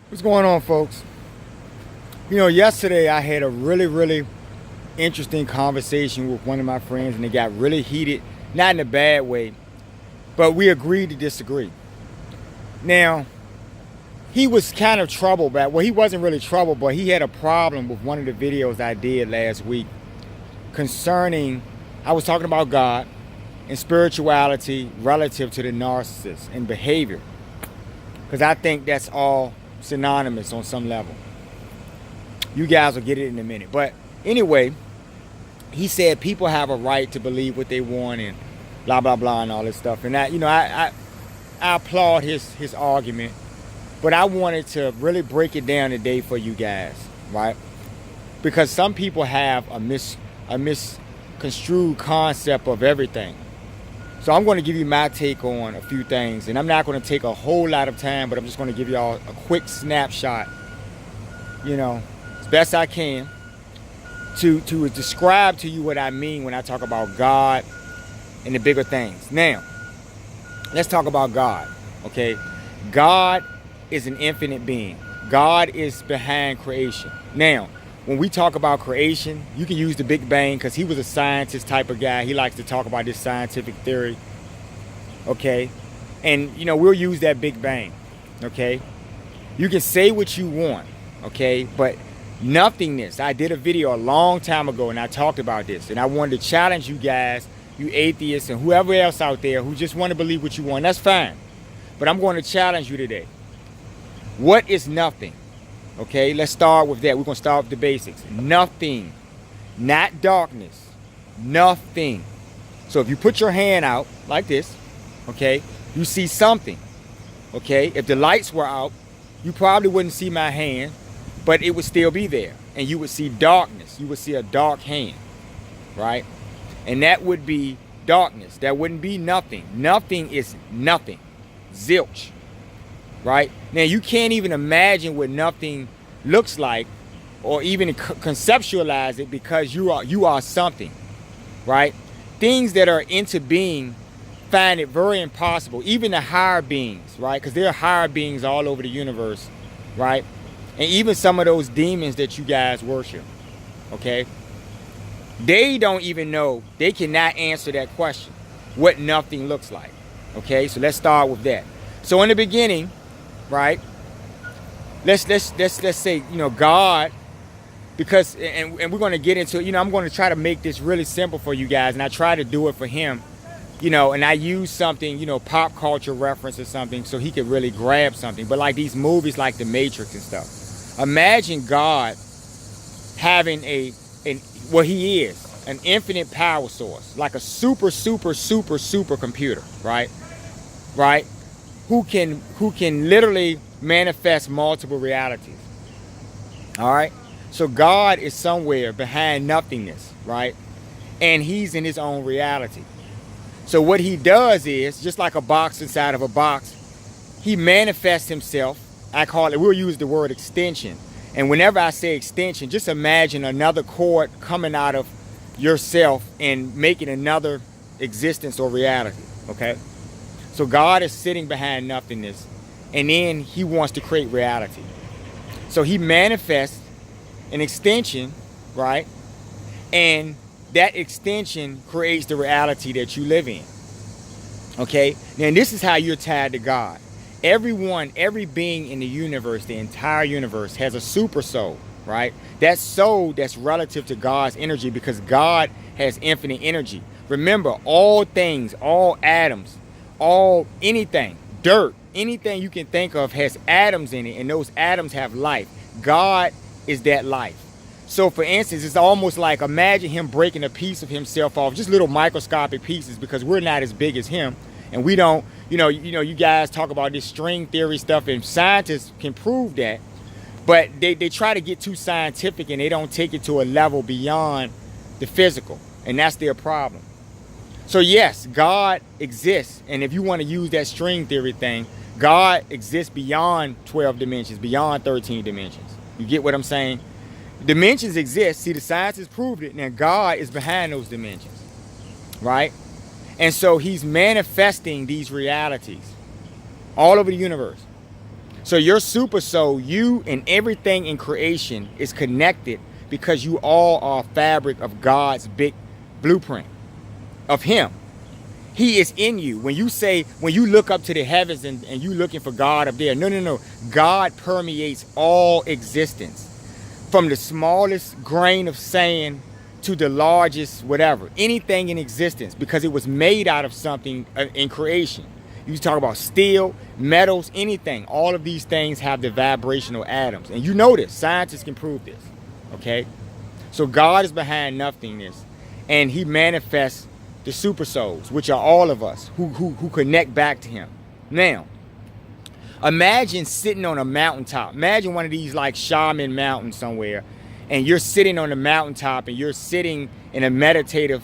What's going on, folks? Yesterday I had a really interesting conversation with one of my friends, and it got really heated, not in a bad way, but we agreed to disagree. Now, he was kind of troubled, well, he wasn't really troubled, but he had a problem with one of the videos I did last week concerning, I was talking about God and spirituality relative to the narcissist and behavior, because I think that's all synonymous on some level. You guys will get it in a minute. But anyway, he said people have a right to believe what they want and blah blah blah and all this stuff. And I applaud his argument, but I wanted to really break it down today for you guys, right? Because some people have a misconstrued concept of everything. So I'm going to give you my take on a few things, and I'm not going to take a whole lot of time, but I'm just going to give y'all a quick snapshot, as best I can, to describe to you what I mean when I talk about God and the bigger things. Now, let's talk about God, okay? God is an infinite being. God is behind creation. Now, when we talk about creation, you can use the Big Bang because he was a scientist type of guy. He likes to talk about this scientific theory, okay? And, we'll use that Big Bang, okay? You can say what you want, okay? But nothingness. I did a video a long time ago and I talked about this. And I wanted to challenge you guys, you atheists and whoever else out there who just want to believe what you want. That's fine. But I'm going to challenge you today. What is nothing? Okay, let's start with that. We're going to start with the basics. Nothing. Not darkness. Nothing. So if you put your hand out like this, okay, you see something. Okay, if the lights were out, you probably wouldn't see my hand, but it would still be there. And you would see darkness. You would see a dark hand, right? And that would be darkness. That wouldn't be nothing. Nothing is nothing. Zilch. Right? Now, you can't even imagine what nothing looks like or even conceptualize it because you are something, right? Things that are into being find it very impossible. Even the higher beings, right? Because there are higher beings all over the universe, right? And even some of those demons that you guys worship, okay? They don't even know. They cannot answer that question, what nothing looks like, okay? So let's start with that. So in the beginning, right? Let's say, God, because and we're going to get into, I'm going to try to make this really simple for you guys, and I try to do it for him, and I use something, pop culture reference or something so he could really grab something. But like these movies like The Matrix and stuff. Imagine God having what he is, an infinite power source, like a super computer, right? Right? Who can literally manifest multiple realities. All right? So God is somewhere behind nothingness, right? And he's in his own reality. So what he does is, just like a box inside of a box, he manifests himself. We'll use the word extension. And whenever I say extension, just imagine another cord coming out of yourself and making another existence or reality, okay? So God is sitting behind nothingness, and then he wants to create reality. So he manifests an extension, right? And that extension creates the reality that you live in. Okay? Now this is how you're tied to God. Every being in the universe, the entire universe, has a super soul, right? That soul that's relative to God's energy, because God has infinite energy. Remember, all things, all atoms, anything, dirt, anything you can think of has atoms in it, and those atoms have life. God is that life. So for instance, it's almost like, imagine him breaking a piece of himself off, just little microscopic pieces, because we're not as big as him, and we don't, you guys talk about this string theory stuff, and scientists can prove that, but they try to get too scientific and they don't take it to a level beyond the physical, and that's their problem. So yes, God exists, and if you want to use that string theory thing, God exists beyond 12 dimensions, beyond 13 dimensions. You get what I'm saying? Dimensions exist. See, the scientists proved it. Now God is behind those dimensions, right? And so he's manifesting these realities all over the universe. So your super soul, you and everything in creation is connected because you all are a fabric of God's big blueprint of him. He is in you. When you look up to the heavens and you looking for God up there, no. God permeates all existence. From the smallest grain of sand to the largest whatever. Anything in existence, because it was made out of something in creation. You talk about steel, metals, anything. All of these things have the vibrational atoms. And you know this. Scientists can prove this. Okay? So God is behind nothingness. And he manifests the super souls, which are all of us who connect back to him. Now, imagine sitting on a mountaintop. Imagine one of these like shaman mountains somewhere. And you're sitting on the mountaintop and you're sitting in a meditative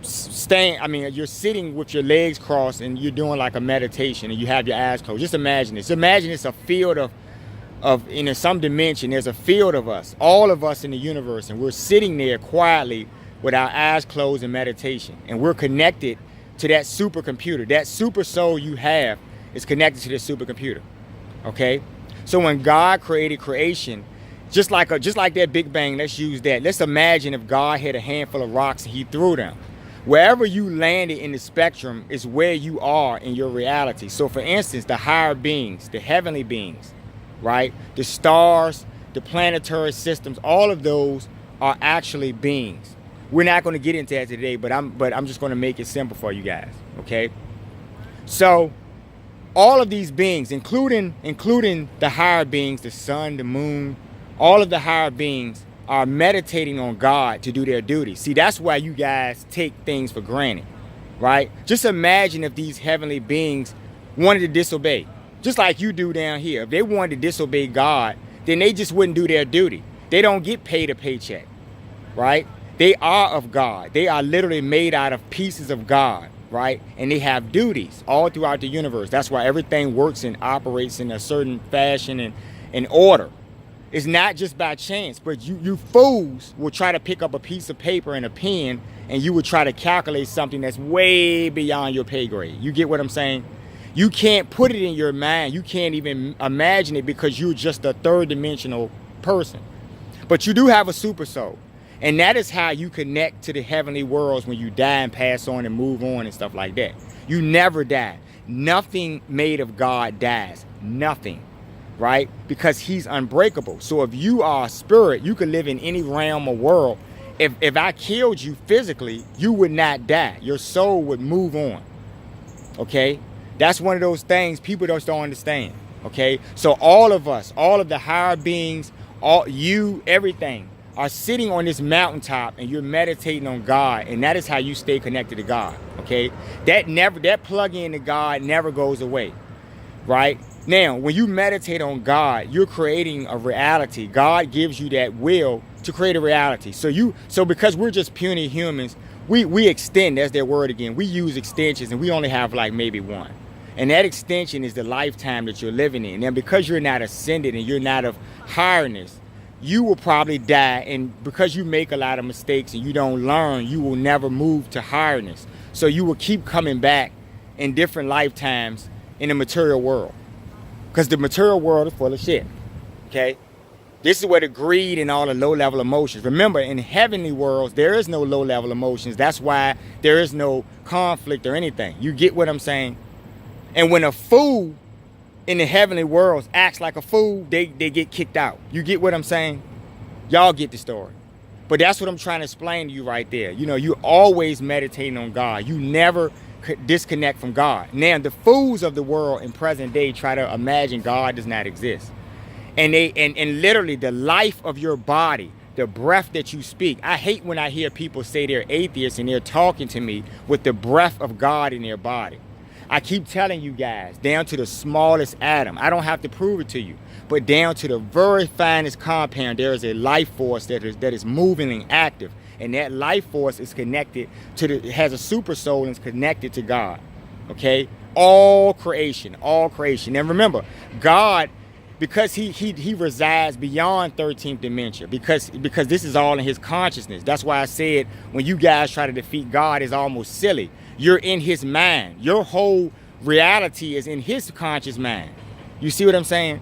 you're sitting with your legs crossed and you're doing like a meditation and you have your eyes closed. Just imagine this. Imagine it's a field of in some dimension, there's a field of us, all of us in the universe, and we're sitting there quietly with our eyes closed in meditation. And we're connected to that supercomputer. That super soul you have is connected to this supercomputer. Okay? So when God created creation, just like that Big Bang, let's use that. Let's imagine if God had a handful of rocks and he threw them. Wherever you landed in the spectrum is where you are in your reality. So for instance, the higher beings, the heavenly beings, right? The stars, the planetary systems, all of those are actually beings. We're not going to get into that today, but I'm just going to make it simple for you guys, okay? So all of these beings, including the higher beings, the sun, the moon, all of the higher beings are meditating on God to do their duty. See, that's why you guys take things for granted, right? Just imagine if these heavenly beings wanted to disobey, just like you do down here. If they wanted to disobey God, then they just wouldn't do their duty. They don't get paid a paycheck, right? They are of God. They are literally made out of pieces of God, right? And they have duties all throughout the universe. That's why everything works and operates in a certain fashion and order. It's not just by chance, but you fools will try to pick up a piece of paper and a pen and you will try to calculate something that's way beyond your pay grade. You get what I'm saying? You can't put it in your mind. You can't even imagine it because you're just a third dimensional person. But you do have a super soul. And that is how you connect to the heavenly worlds when you die and pass on and move on and stuff like that. You never die. Nothing made of God dies. Nothing. Right? Because he's unbreakable. So if you are a spirit, you could live in any realm or world. If I killed you physically, you would not die. Your soul would move on. Okay? That's one of those things people just don't understand. Okay? So all of us, all of the higher beings, everything, are sitting on this mountaintop and you're meditating on God, and that is how you stay connected to God. Okay? That plug-in to God never goes away. Right? Now, when you meditate on God, you're creating a reality. God gives you that will to create a reality. So because we're just puny humans, we extend, that's their word again. We use extensions and we only have like maybe one. And that extension is the lifetime that you're living in. And because you're not ascended and you're not of highness, you will probably die. And because you make a lot of mistakes and you don't learn, you will never move to highness. So you will keep coming back in different lifetimes in the material world. Because the material world is full of shit. Okay? This is where the greed and all the low-level emotions. Remember, in heavenly worlds, there is no low-level emotions. That's why there is no conflict or anything. You get what I'm saying? And when a fool in the heavenly worlds acts like a fool, they get kicked out. You get what I'm saying? Y'all get the story. But that's what I'm trying to explain to you right there. You know, you're always meditating on God. You never disconnect from God. Now, the fools of the world in present day try to imagine God does not exist. And literally the life of your body, the breath that you speak. I hate when I hear people say they're atheists and they're talking to me with the breath of God in their body. I keep telling you guys, down to the smallest atom. I don't have to prove it to you, but down to the very finest compound, there is a life force that is moving and active. And that life force is connected has a super soul and is connected to God. Okay? All creation. And remember, God, because he resides beyond 13th dimension, because this is all in his consciousness. That's why I said when you guys try to defeat God, it's almost silly. You're in his mind. Your whole reality is in his conscious mind. You see what I'm saying?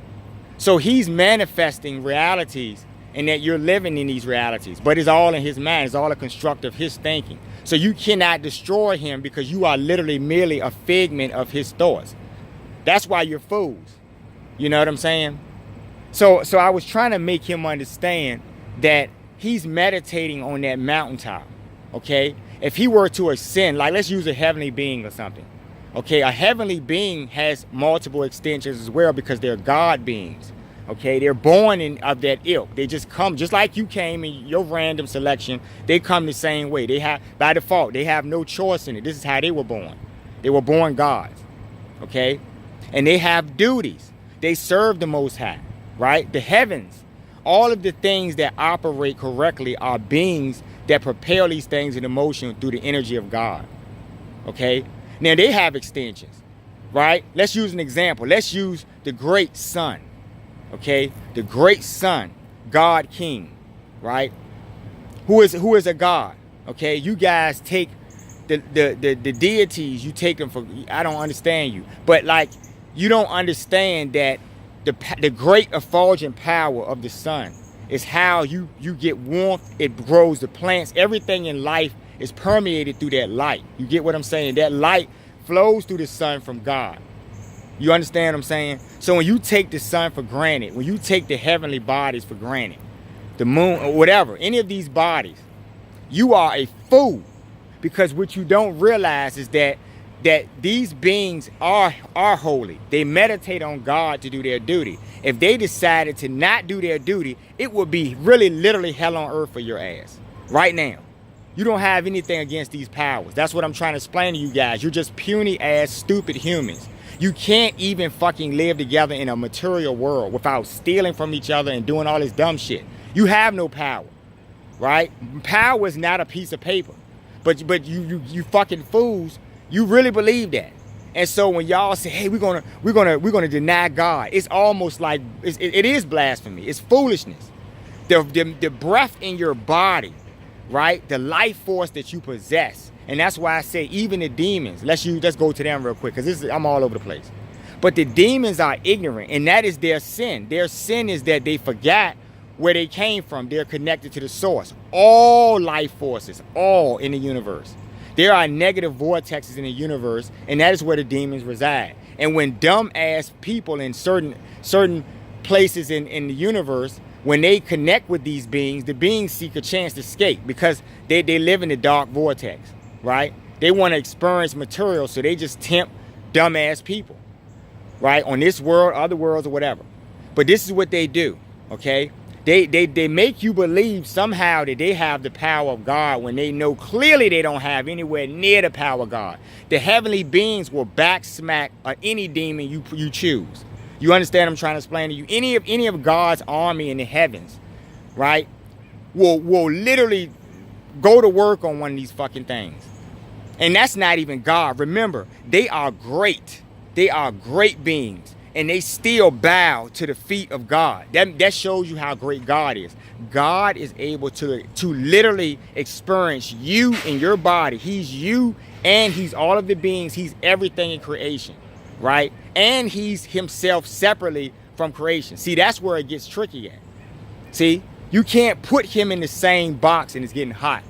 So he's manifesting realities, and that you're living in these realities. But it's all in his mind. It's all a construct of his thinking. So you cannot destroy him because you are literally merely a figment of his thoughts. That's why you're fools. You know what I'm saying? So I was trying to make him understand that he's meditating on that mountaintop, okay? If he were to ascend, like let's use a heavenly being or something, okay? A heavenly being has multiple extensions as well because they're God beings, okay? They're born of that ilk. They just come, just like you came in your random selection, they come the same way. They have, by default, they have no choice in it. This is how they were born. They were born gods, okay? And they have duties. They serve the Most High, right? The heavens, all of the things that operate correctly are beings that propel these things into motion through the energy of God, okay? Now, they have extensions, right? Let's use an example. Let's use the great sun, okay? The great sun, God King, right? Who is a God, okay? You guys take the deities, you take them for, I don't understand you. But like, you don't understand that the great effulgent power of the sun is how you get warmth, it grows the plants, everything in life is permeated through that light. You get what I'm saying? That light flows through the sun from God. You understand what I'm saying? So when you take the sun for granted, when you take the heavenly bodies for granted, the moon or whatever, any of these bodies, you are a fool. Because what you don't realize is that these beings are holy. They meditate on God to do their duty. If they decided to not do their duty, it would be really literally hell on earth for your ass right now. You don't have anything against these powers. That's what I'm trying to explain to you guys. You're just puny ass stupid humans. You can't even fucking live together in a material world without stealing from each other and doing all this dumb shit. You have no power, right? Power is not a piece of paper. But you fucking fools, you really believe that. And so when y'all say, hey, we're gonna deny God, it's almost like it is blasphemy. It's foolishness. The breath in your body, right? The life force that you possess. And that's why I say even the demons, let's go to them real quick, because I'm all over the place. But the demons are ignorant, and that is their sin. Their sin is that they forgot where they came from. They're connected to the source. All life forces, all in the universe. There are negative vortexes in the universe, and that is where the demons reside. And when dumb ass people in certain places in the universe, when they connect with these beings, the beings seek a chance to escape because they live in the dark vortex, right? They want to experience material, so they just tempt dumb ass people, right? On this world, other worlds, or whatever. But this is what they do, okay? They make you believe somehow that they have the power of God when they know clearly they don't have anywhere near the power of God. The heavenly beings will backsmack any demon you choose. You understand what I'm trying to explain to you? Any of God's army in the heavens, right, will literally go to work on one of these fucking things. And that's not even God. Remember, they are great. They are great beings. And they still bow to the feet of God. That shows you how great God is. God is able to literally experience you in your body. He's you, and he's all of the beings. He's everything in creation, right? And he's himself separately from creation. See, that's where it gets tricky at. See, you can't put him in the same box and it's getting hot.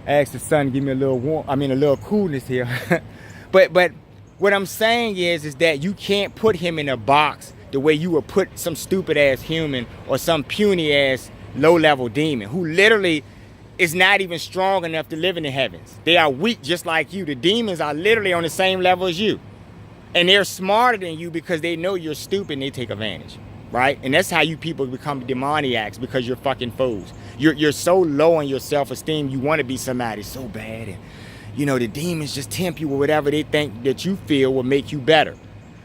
I asked the sun to give me a little coolness here. but what I'm saying is that you can't put him in a box the way you would put some stupid ass human or some puny ass low level demon who literally is not even strong enough to live in the heavens. They are weak just like you. The demons are literally on the same level as you. And they're smarter than you because they know you're stupid and they take advantage, right? And that's how you people become demoniacs, because you're fucking fools. You're so low on your self-esteem, you want to be somebody so bad, and you know, the demons just tempt you with whatever they think that you feel will make you better.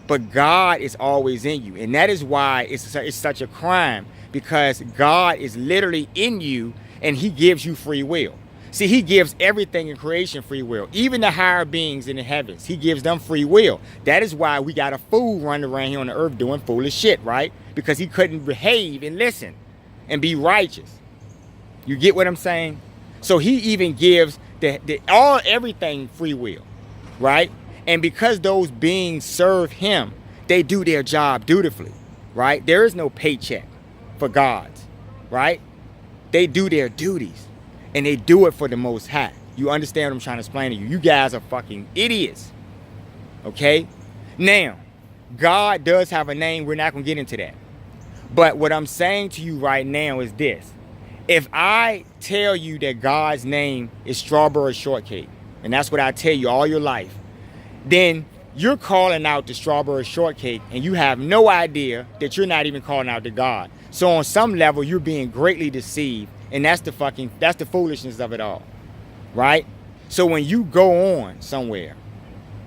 But God is always in you. And that is why it's such a crime, because God is literally in you and he gives you free will. See, he gives everything in creation free will. Even the higher beings in the heavens, he gives them free will. That is why we got a fool running around here on the earth doing foolish shit, right? Because he couldn't behave and listen and be righteous. You get what I'm saying? So he even gives everything free will, right? And because those beings serve him, they do their job dutifully, right? There is no paycheck for gods, right? They do their duties, and they do it for the Most High. You understand what I'm trying to explain to you? You guys are fucking idiots, okay? Now, God does have a name. We're not going to get into that. But what I'm saying to you right now is this. If I tell you that God's name is strawberry shortcake, and that's what I tell you all your life, then you're calling out the strawberry shortcake, and you have no idea that you're not even calling out to God. So on some level, you're being greatly deceived, and that's the foolishness of it all, right? So when you go on somewhere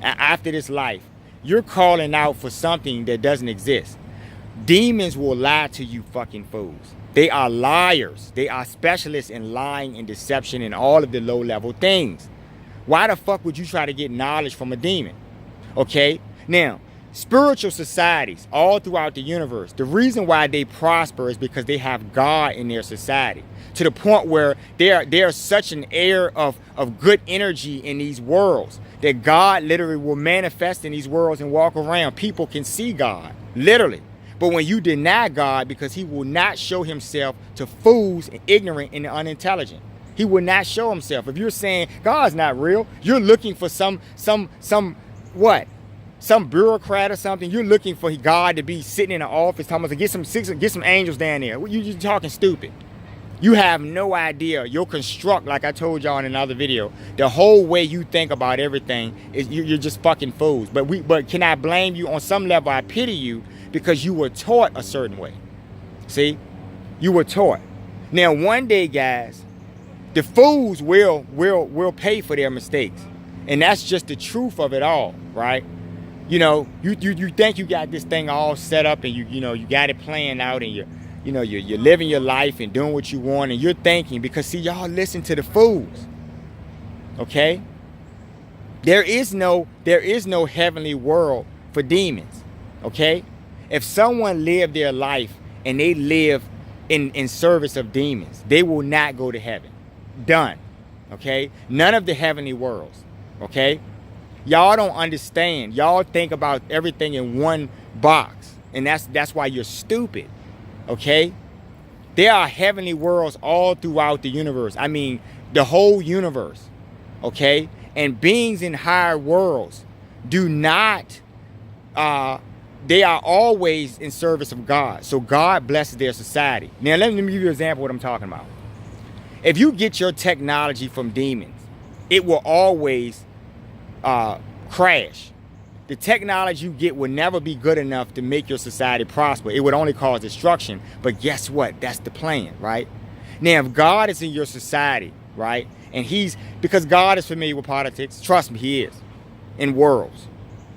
after this life, you're calling out for something that doesn't exist. Demons will lie to you fucking fools. They are liars. They are specialists in lying and deception and all of the low-level things. Why the fuck would you try to get knowledge from a demon? Okay? Now, spiritual societies all throughout the universe, the reason why they prosper is because they have God in their society. To the point where there's such an air of good energy in these worlds that God literally will manifest in these worlds and walk around. People can see God, literally. But when you deny God, because he will not show himself to fools, and ignorant and unintelligent. He will not show himself. If you're saying God's not real, you're looking for some what? Some bureaucrat or something. You're looking for God to be sitting in an office talking about, get some angels down there. You're talking stupid. You have no idea. You'll construct, like I told y'all in another video, the whole way you think about everything is you're just fucking fools. But can I blame you? On some level, I pity you because you were taught a certain way. See? You were taught. Now, one day, guys, the fools will pay for their mistakes. And that's just the truth of it all, right? You know, you think you got this thing all set up and you got it planned out and you're living your life and doing what you want, and you're thinking, because see, y'all listen to the fools. Okay? There is no heavenly world for demons. Okay? If someone lived their life and they live in service of demons, they will not go to heaven. Done. Okay? None of the heavenly worlds. Okay? Y'all don't understand. Y'all think about everything in one box, and that's why you're stupid. Okay? There are heavenly worlds all throughout the universe. I mean, the whole universe. Okay? And beings in higher worlds do not, they are always in service of God. So God blesses their society. Now, let me give you an example of what I'm talking about. If you get your technology from demons, it will always crash. The technology you get will never be good enough to make your society prosper. It would only cause destruction. But guess what? That's the plan, right? Now, if God is in your society, right, and because God is familiar with politics, trust me, he is, in worlds,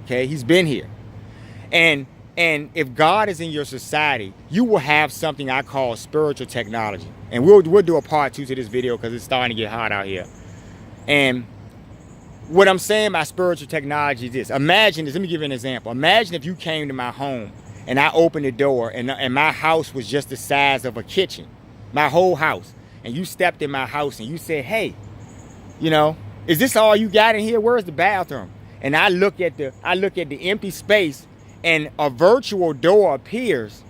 okay? He's been here. And if God is in your society, you will have something I call spiritual technology. And we'll do a part 2 to this video because it's starting to get hot out here. And what I'm saying by spiritual technology is this. Imagine this. Let me give you an example. Imagine if you came to my home and I opened the door and my house was just the size of a kitchen. My whole house. And you stepped in my house and you said, hey, is this all you got in here? Where's the bathroom? And I look at the empty space, and a virtual door appears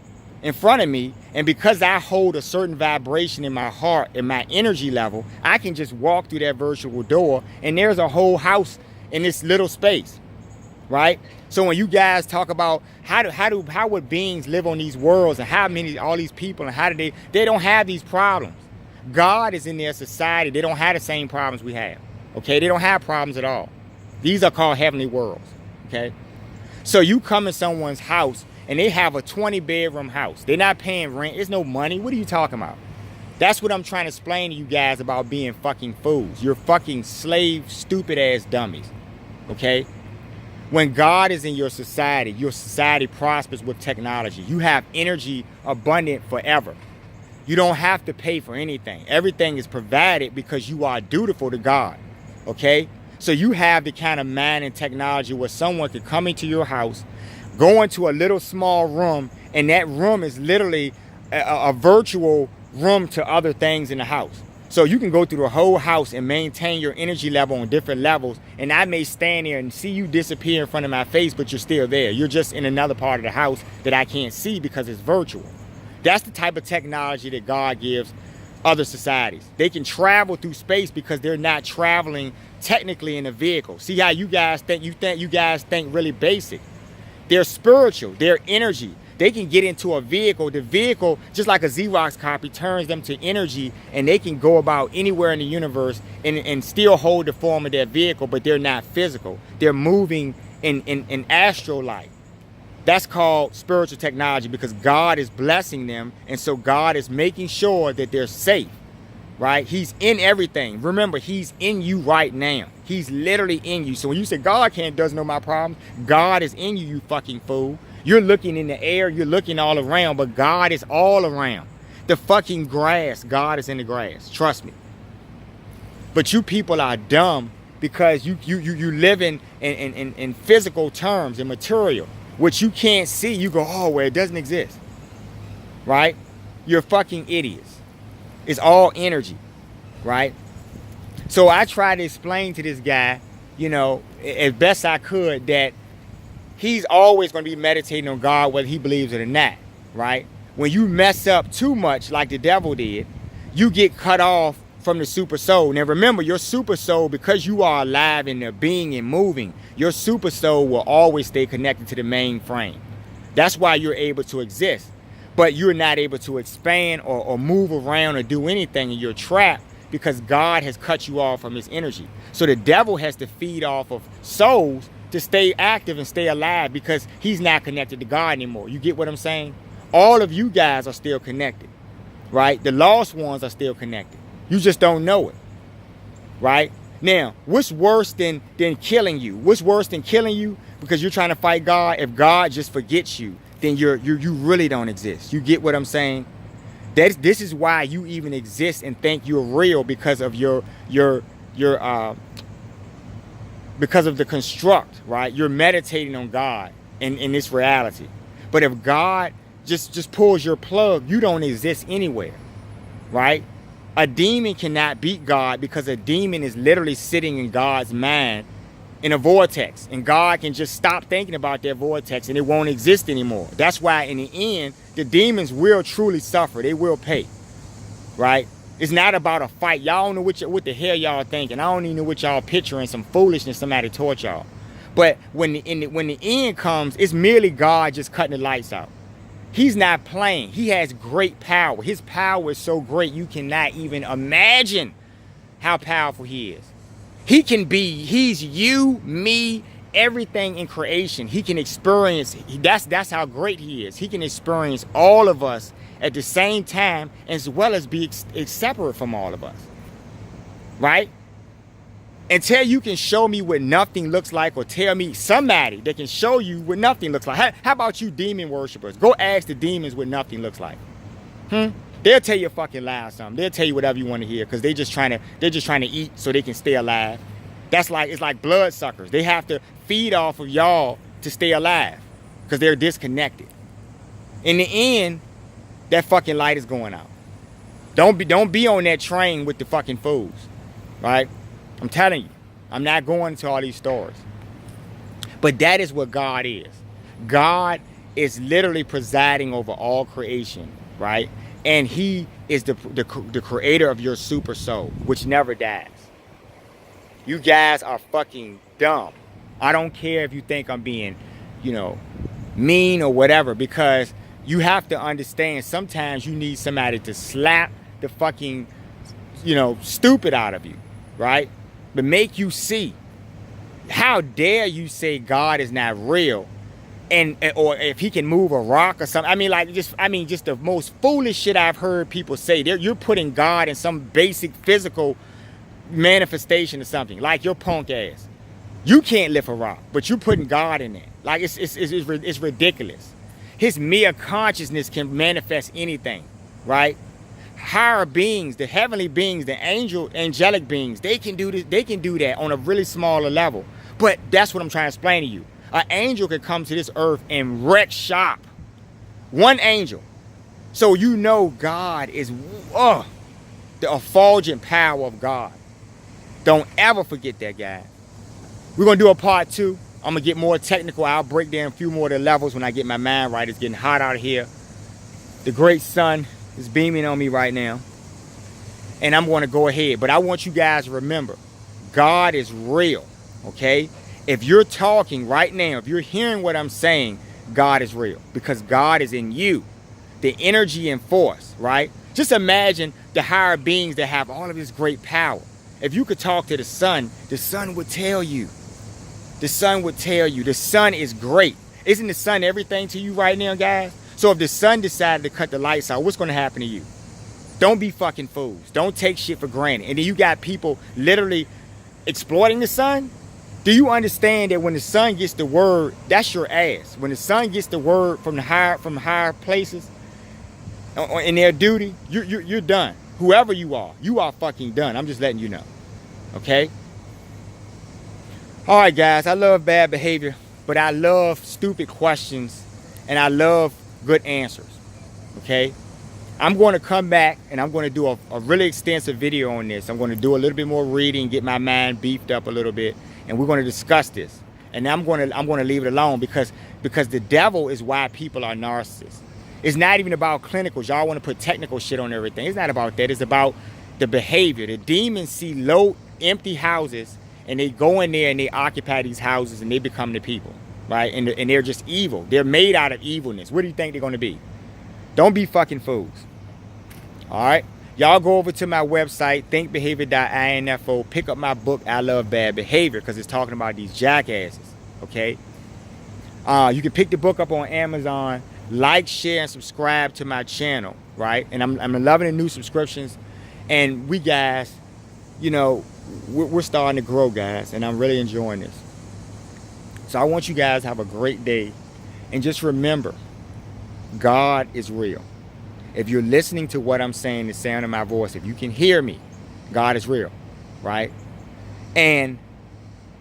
in front of me, and because I hold a certain vibration in my heart and my energy level, I can just walk through that virtual door, and there's a whole house in this little space, right? So when you guys talk about how would beings live on these worlds, and all these people, and how do they don't have these problems. God is in their society. They don't have the same problems we have, okay? They don't have problems at all. These are called heavenly worlds, okay? So you come in someone's house and they have a 20-bedroom house. They're not paying rent. There's no money. What are you talking about? That's what I'm trying to explain to you guys about being fucking fools. You're fucking slave, stupid-ass dummies, okay? When God is in your society prospers with technology. You have energy abundant forever. You don't have to pay for anything. Everything is provided because you are dutiful to God, okay? So you have the kind of mind and technology where someone could come into your house, go into a little small room, and that room is literally a virtual room to other things in the house. So you can go through the whole house and maintain your energy level on different levels, and I may stand there and see you disappear in front of my face, but you're still there. You're just in another part of the house that I can't see because it's virtual. That's the type of technology that God gives other societies. They can travel through space because they're not traveling technically in a vehicle. See how you guys think you guys think really basic. They're spiritual, they're energy. They can get into a vehicle. The vehicle, just like a Xerox copy, turns them to energy, and they can go about anywhere in the universe and still hold the form of their vehicle, but they're not physical. They're moving in astral light. That's called spiritual technology because God is blessing them, and so God is making sure that they're safe, right? He's in everything. Remember, he's in you right now. He's literally in you. So when you say God doesn't know my problems, God is in you, you fucking fool. You're looking in the air, you're looking all around, but God is all around. The fucking grass, God is in the grass. Trust me. But you people are dumb because you live in physical terms and material, which you can't see. You go, oh, well, it doesn't exist. Right? You're fucking idiots. It's all energy. Right? So I tried to explain to this guy, you know, as best I could, that he's always going to be meditating on God whether he believes it or not, right? When you mess up too much like the devil did, you get cut off from the super soul. Now remember, your super soul, because you are alive and they're being and moving, your super soul will always stay connected to the main frame. That's why you're able to exist. But you're not able to expand or move around or do anything, and you're trapped because God has cut you off from his energy. So the devil has to feed off of souls to stay active and stay alive because he's not connected to God anymore. You get what I'm saying? All of you guys are still connected, right? The lost ones are still connected. You just don't know it, right? Now, what's worse than killing you? What's worse than killing you because you're trying to fight God? If God just forgets you, then you really don't exist. You get what I'm saying? This is why you even exist and think you're real, because of because of the construct, right? You're meditating on God in this reality. But if God just pulls your plug, you don't exist anywhere, right? A demon cannot beat God because a demon is literally sitting in God's mind in a vortex, and God can just stop thinking about that vortex and it won't exist anymore. That's why in the end, the demons will truly suffer. They will pay, right? It's not about a fight. Y'all don't know what the hell y'all thinking. I don't even know what y'all picturing, some foolishness somebody taught y'all. But when the end comes, it's merely God just cutting the lights out. He's not playing. He has great power. His power is so great you cannot even imagine how powerful he is. He's you, me, everything in creation. He can experience, that's how great he is. He can experience all of us at the same time, as well as be separate from all of us, right? Until you can show me what nothing looks like, or tell me somebody that can show you what nothing looks like. How about you demon worshipers? Go ask the demons what nothing looks like. They'll tell you a fucking lie or something. They'll tell you whatever you want to hear because they're just trying to eat so they can stay alive. It's like bloodsuckers. They have to feed off of y'all to stay alive because they're disconnected. In the end, that fucking light is going out. Don't be on that train with the fucking fools, right? I'm telling you, I'm not going into all these stories. But that is what God is. God is literally presiding over all creation, right? And he is the creator of your super soul, which never dies. You guys are fucking dumb. I don't care if you think I'm being, mean or whatever, because you have to understand sometimes you need somebody to slap the fucking, stupid out of you, right? But make you see. How dare you say God is not real, or if he can move a rock or something? Just the most foolish shit I've heard people say. You're putting God in some basic physical manifestation or something, like your punk ass. You can't lift a rock, but you're putting God in there. Like it's ridiculous. His mere consciousness can manifest anything, right? Higher beings, the heavenly beings, the angelic beings, they can do this. They can do that on a really smaller level. But that's what I'm trying to explain to you. An angel can come to this earth and wreck shop. One angel. So God is, the effulgent power of God. Don't ever forget that, guys. We're going to do a part 2. I'm going to get more technical. I'll break down a few more of the levels when I get my mind right. It's getting hot out here. The great sun is beaming on me right now. And I'm going to go ahead. But I want you guys to remember, God is real, okay? If you're talking right now, if you're hearing what I'm saying, God is real. Because God is in you. The energy and force, right? Just imagine the higher beings that have all of this great power. If you could talk to the sun would tell you. The sun would tell you. The sun is great. Isn't the sun everything to you right now, guys? So if the sun decided to cut the lights out, what's going to happen to you? Don't be fucking fools. Don't take shit for granted. And then you got people literally exploiting the sun. Do you understand that when the sun gets the word, that's your ass? When the sun gets the word from higher places in their duty, you're done. Whoever you are fucking done. I'm just letting you know. Okay? All right, guys. I love bad behavior, but I love stupid questions, and I love good answers. Okay? I'm going to come back, and I'm going to do a really extensive video on this. I'm going to do a little bit more reading, get my mind beefed up a little bit, and we're going to discuss this. And I'm going to leave it alone because the devil is why people are narcissists. It's not even about clinicals. Y'all want to put technical shit on everything. It's not about that. It's about the behavior. The demons see low, empty houses, and they go in there and they occupy these houses and they become the people, right? And they're just evil. They're made out of evilness. What do you think they're going to be? Don't be fucking fools. All right? Y'all go over to my website, thinkbehavior.info. Pick up my book, I Love Bad Behavior, because it's talking about these jackasses, okay? You can pick the book up on Amazon. Like, share, and subscribe to my channel, right? And I'm loving the new subscriptions. And we guys, you know, we're starting to grow, guys. And I'm really enjoying this. So I want you guys to have a great day. And just remember, God is real. If you're listening to what I'm saying, the sound of my voice, if you can hear me, God is real, right? And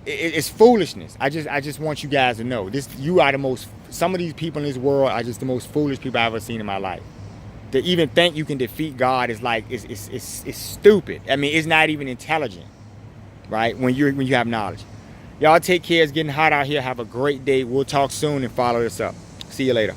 it's foolishness. I just want you guys to know this. You are the most. Some of these people in this world are just the most foolish people I've ever seen in my life. To even think you can defeat God is like it's stupid. I mean, it's not even intelligent, right? When you have knowledge. Y'all take care. It's getting hot out here. Have a great day. We'll talk soon and follow this up. See you later.